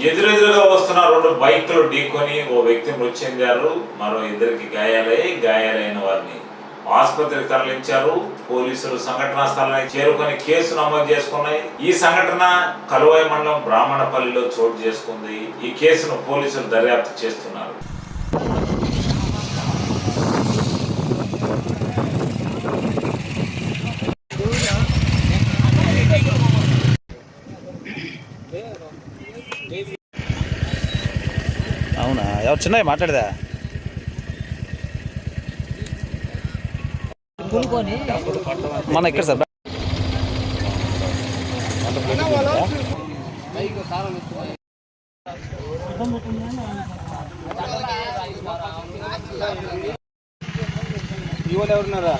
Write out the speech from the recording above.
ఎదురెదురుగా వస్తున్న రెండు బైకులు ఢీకొని ఓ వ్యక్తి మృతి చెందారు. మరో ఇద్దరికి గాయాలైన వారిని ఆసుపత్రికి తరలించారు. పోలీసులు సంఘటనా స్థలానికి చేరుకొని కేసు నమోదు చేసుకున్నాయి. ఈ సంఘటన కలువాయి మండలం బ్రాహ్మణపల్లిలో చోటు చేసుకుంది. ఈ కేసును పోలీసులు దర్యాప్తు చేస్తున్నారు. అవునా, ఎవరు చిన్నవి మాట్లాడదా? మన ఇక్కడ సార్ ఎవరున్నారా?